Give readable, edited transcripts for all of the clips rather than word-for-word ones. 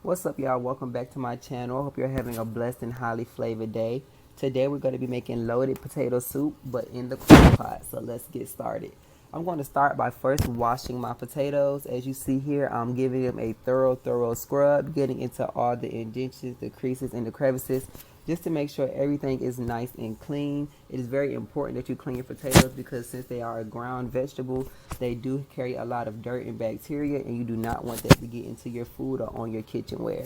What's up, y'all? Welcome back to my channel. I hope you're having a blessed and highly flavored day. Today we're going to be making loaded potato soup, but in the crock pot. So let's get started. I'm going to start by first washing my potatoes. As you see here, I'm giving them a thorough scrub, getting into all the indentions, the creases, and the crevices, just to make sure everything is nice and clean. It is very important that you clean your potatoes because since they are a ground vegetable, they do carry a lot of dirt and bacteria, and you do not want that to get into your food or on your kitchenware.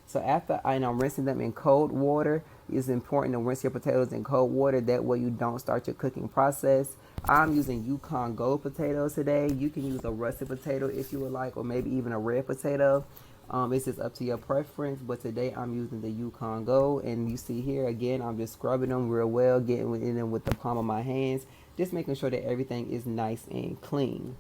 So after I'm rinsing them in cold water, it's important to rinse your potatoes in cold water. That way you don't start your cooking process. I'm using Yukon Gold potatoes today. You can use a russet potato if you would like, or maybe even a red potato. It's just up to your preference, but today I'm using the Yukon Gold, and you see here again I'm just scrubbing them real well, getting in them with the palm of my hands, just making sure that everything is nice and clean.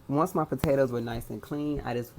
Once my potatoes were nice and clean, I just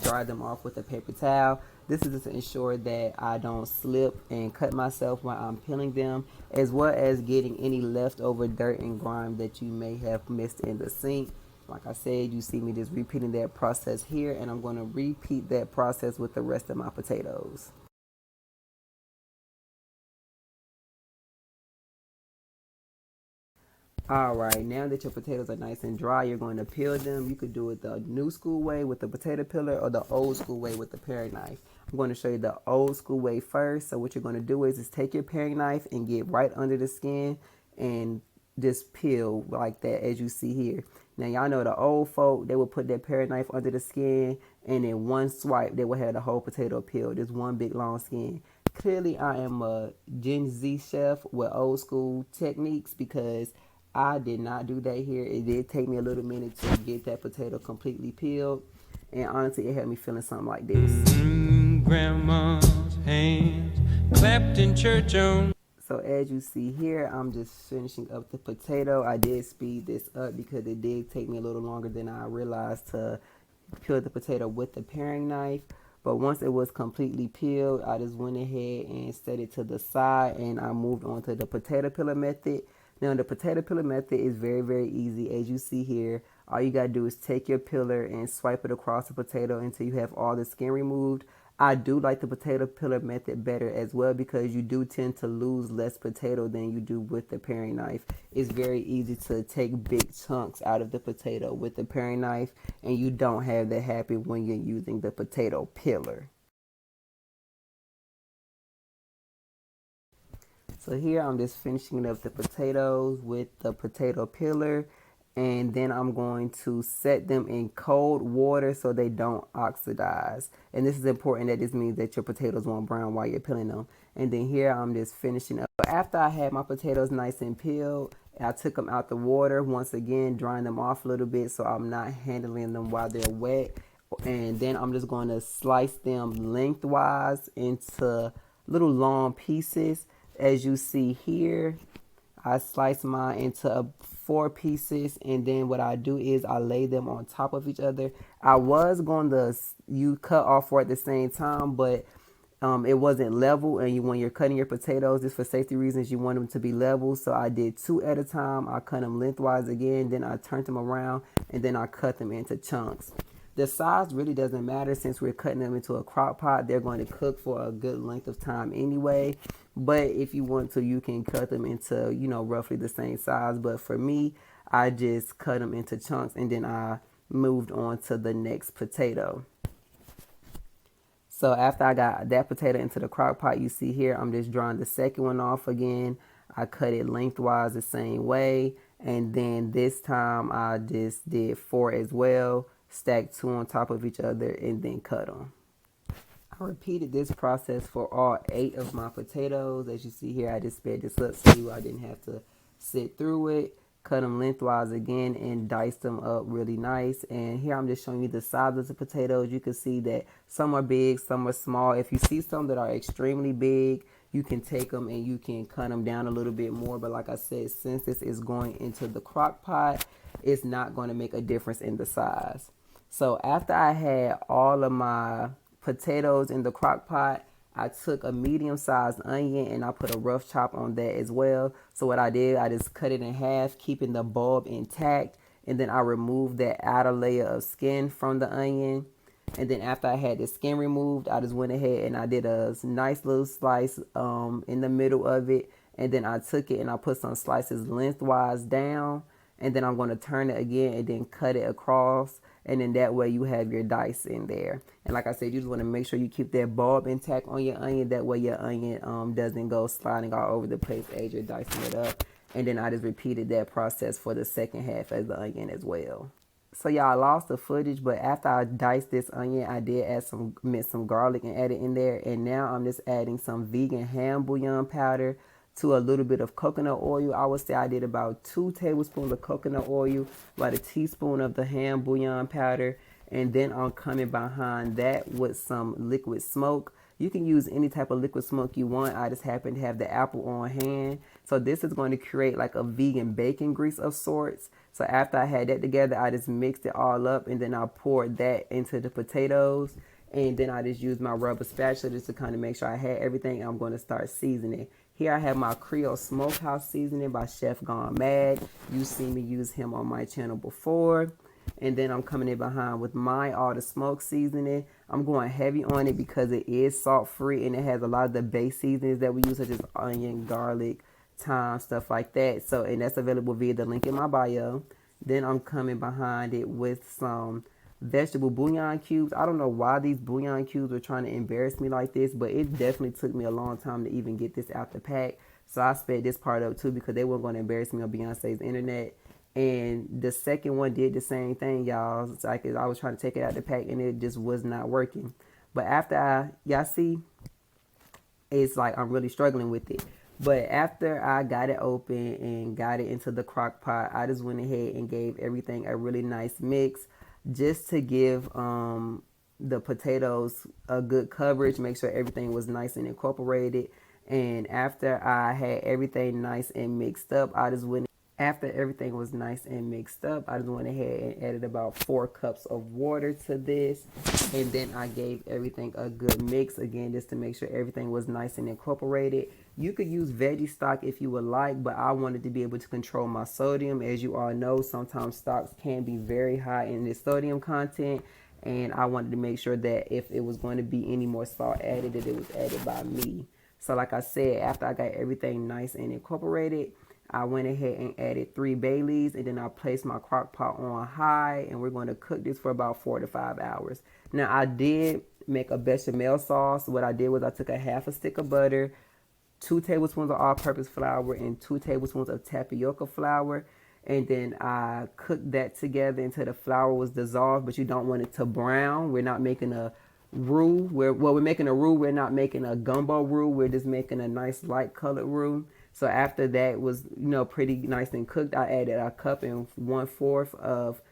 dried them off with a paper towel. This is to ensure that I don't slip and cut myself while I'm peeling them, as well as getting any leftover dirt and grime that you may have missed in the sink. Like I said, you see me just repeating that process here, and I'm going to repeat that process with the rest of my potatoes. All right, now that your potatoes are nice and dry, you're going to peel them. You could do it the new school way with the potato peeler or the old school way with the paring knife. I'm going to show you the old school way first. So what you're going to do is take your paring knife and get right under the skin and just peel like that as you see here. Now y'all know the old folk, they would put that paring knife under the skin, and in one swipe they would have the whole potato peeled. Just one big long skin. Clearly I am a Gen Z chef with old school techniques because I did not do that here. It did take me a little minute to get that potato completely peeled. And honestly, it had me feeling something like this. Grandma's hands clapped in church on. So as you see here, I'm just finishing up the potato. I did speed this up because it did take me a little longer than I realized to peel the potato with the paring knife. But once it was completely peeled, I just went ahead and set it to the side, and I moved on to the potato peeler method. Now the potato peeler method is very easy. As you see here, all you gotta do is take your peeler and swipe it across the potato until you have all the skin removed. I do like the potato peeler method better as well because you do tend to lose less potato than you do with the paring knife. It's very easy to take big chunks out of the potato with the paring knife, and you don't have that happen when you're using the potato peeler. So here I'm just finishing up the potatoes with the potato peeler, and then I'm going to set them in cold water so they don't oxidize. And this is important, that this means that your potatoes won't brown while you're peeling them. And then here I'm just finishing up. After I had my potatoes nice and peeled, I took them out the water, once again drying them off a little bit so I'm not handling them while they're wet. And then I'm just going to slice them lengthwise into little long pieces. As you see here, I slice mine into 4 pieces, and then what I do is I lay them on top of each other. I was going to you cut off for at the same time, but it wasn't level, and when you're cutting your potatoes, just for safety reasons, you want them to be level. So I did 2 at a time. I cut them lengthwise again, then I turned them around, and then I cut them into chunks. The size really doesn't matter since we're cutting them into a crock pot. They're going to cook for a good length of time anyway. But if you want to, you can cut them into, roughly the same size. But for me, I just cut them into chunks, and then I moved on to the next potato. So after I got that potato into the crock pot, you see here, I'm just drawing the second one off again. I cut it lengthwise the same way. And then this time I just did 4 as well, stacked 2 on top of each other, and then cut them. I repeated this process for all 8 of my potatoes. As you see here, I just sped this up so I didn't have to sit through it. Cut them lengthwise again and dice them up really nice. And here I'm just showing you the size of the potatoes. You can see that some are big, some are small. If you see some that are extremely big, you can take them and you can cut them down a little bit more. But like I said, since this is going into the crock pot, it's not going to make a difference in the size. So after I had all of my potatoes in the crock pot, I took a medium-sized onion and I put a rough chop on that as well. So what I did, I just cut it in half, keeping the bulb intact. And then I removed that outer layer of skin from the onion. And then after I had the skin removed, I just went ahead and I did a nice little slice in the middle of it. And then I took it and I put some slices lengthwise down. And then I'm going to turn it again and then cut it across. And then that way you have your dice in there. And like I said, you just want to make sure you keep that bulb intact on your onion. That way your onion doesn't go sliding all over the place as you're dicing it up. And then I just repeated that process for the second half of the onion as well. So y'all, lost the footage, but after I diced this onion, I did add some garlic and add it in there. And now I'm just adding some vegan ham bouillon powder to a little bit of coconut oil. I would say I did about 2 tablespoons of coconut oil, about a teaspoon of the ham bouillon powder. And then I'm coming behind that with some liquid smoke. You can use any type of liquid smoke you want. I just happen to have the apple on hand. So this is going to create like a vegan bacon grease of sorts. So after I had that together, I just mixed it all up and then I poured that into the potatoes. And then I just used my rubber spatula just to kind of make sure I had everything. I'm going to start seasoning. Here I have my Creole Smokehouse seasoning by Chef Gone Mad. You've seen me use him on my channel before. And then I'm coming in behind with my All the Smoke seasoning. I'm going heavy on it because it is salt free and it has a lot of the base seasonings that we use, such as onion, garlic, thyme, stuff like that. So, and that's available via the link in my bio. Then I'm coming behind it with some vegetable bouillon cubes. I don't know why these bouillon cubes were trying to embarrass me like this, but it definitely took me a long time to even get this out the pack. So I sped this part up too because they weren't going to embarrass me on Beyonce's internet. And the second one did the same thing, y'all. It's like I was trying to take it out the pack and it just was not working. But after y'all see, it's like I'm really struggling with it. But after I got it open and got it into the crock pot, I just went ahead and gave everything a really nice mix just to give the potatoes a good coverage, make sure everything was nice and incorporated. And after I had everything nice and mixed up, after everything was nice and mixed up, I just went ahead and added about 4 cups of water to this. And then I gave everything a good mix again, just to make sure everything was nice and incorporated. You could use veggie stock if you would like, but I wanted to be able to control my sodium. As you all know, sometimes stocks can be very high in the sodium content. And I wanted to make sure that if it was going to be any more salt added, that it was added by me. So like I said, after I got everything nice and incorporated, I went ahead and added 3 bay leaves, and then I placed my crock pot on high, and we're going to cook this for about 4 to 5 hours. Now, I did make a bechamel sauce. What I did was I took a half a stick of butter, 2 tablespoons of all-purpose flour, and 2 tablespoons of tapioca flour. And then I cooked that together until the flour was dissolved, but you don't want it to brown. We're not making a roux. We're making a roux. We're not making a gumbo roux. We're just making a nice light colored roux. So after that was, pretty nice and cooked, I added a cup and 1/4 of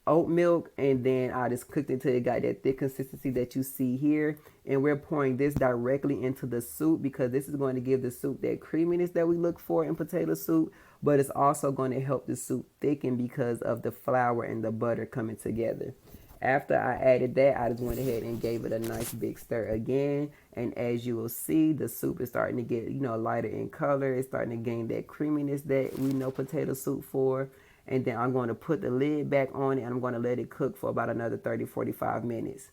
oat milk, and then I just cooked it until it got that thick consistency that you see here. And we're pouring this directly into the soup because this is going to give the soup that creaminess that we look for in potato soup, but it's also going to help the soup thicken because of the flour and the butter coming together. After I added that, I just went ahead and gave it a nice big stir again. And as you will see, the soup is starting to get, lighter in color. It's starting to gain that creaminess that we know potato soup for. And then I'm going to put the lid back on it and I'm going to let it cook for about another 30-45 minutes.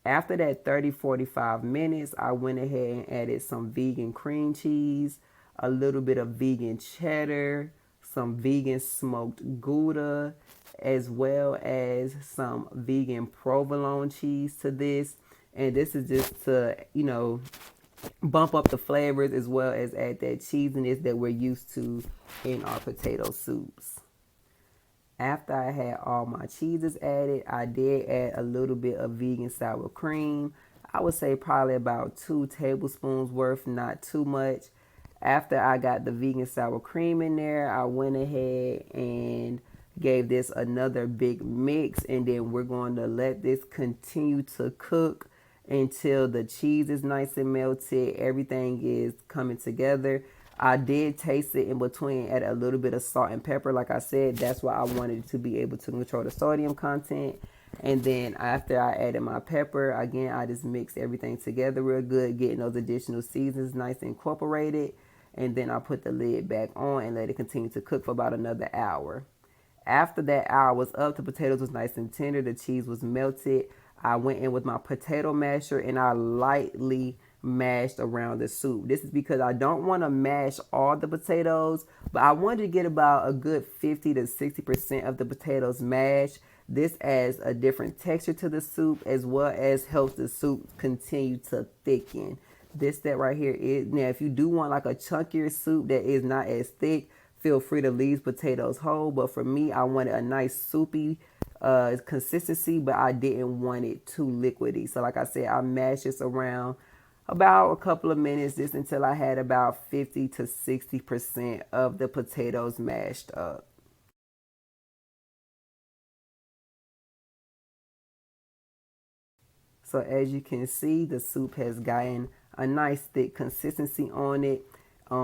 After that 30-45 minutes, I went ahead and added some vegan cream cheese, a little bit of vegan cheddar, some vegan smoked Gouda, as well as some vegan provolone cheese to this. And this is just to, bump up the flavors as well as add that cheesiness that we're used to in our potato soups. After I had all my cheeses added, I did add a little bit of vegan sour cream. I would say probably about 2 tablespoons worth, not too much. After I got the vegan sour cream in there, I went ahead and gave this another big mix, and then we're going to let this continue to cook until the cheese is nice and melted. Everything is coming together. I did taste it in between, add a little bit of salt and pepper. Like I said, that's why I wanted to be able to control the sodium content. And then after I added my pepper, again, I just mixed everything together real good, getting those additional seasons nice and incorporated. And then I put the lid back on and let it continue to cook for about another hour. After that hour was up, the potatoes was nice and tender, the cheese was melted. I went in with my potato masher and I lightly mashed around the soup. This is because I don't want to mash all the potatoes, but I wanted to get about a good 50 to 60% of the potatoes mashed. This adds a different texture to the soup as well as helps the soup continue to thicken. This step right here is, now if you do want like a chunkier soup that is not as thick, feel free to leave potatoes whole. But for me, I wanted a nice soupy consistency, but I didn't want it too liquidy. So like I said, I mashed this around about a couple of minutes just until I had about 50 to 60% of the potatoes mashed up. So as you can see, the soup has gotten a nice thick consistency on it.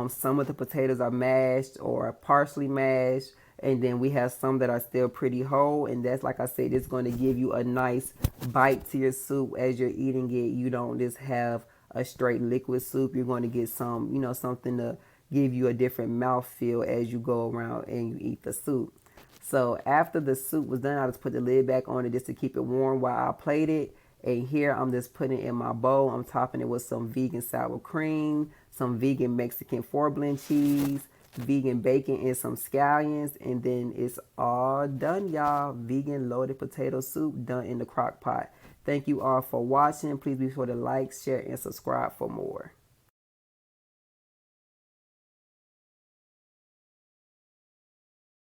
Some of the potatoes are mashed or partially mashed, and then we have some that are still pretty whole. And that's, like I said, it's going to give you a nice bite to your soup as you're eating it. You don't just have a straight liquid soup. You're going to get some, something to give you a different mouthfeel as you go around and you eat the soup. So after the soup was done, I just put the lid back on it just to keep it warm while I plated. And here I'm just putting it in my bowl. I'm topping it with some vegan sour cream, some vegan Mexican 4-blend cheese, vegan bacon, and some scallions. And then it's all done, y'all. Vegan loaded potato soup done in the crock pot. Thank you all for watching. Please be sure to like, share, and subscribe for more.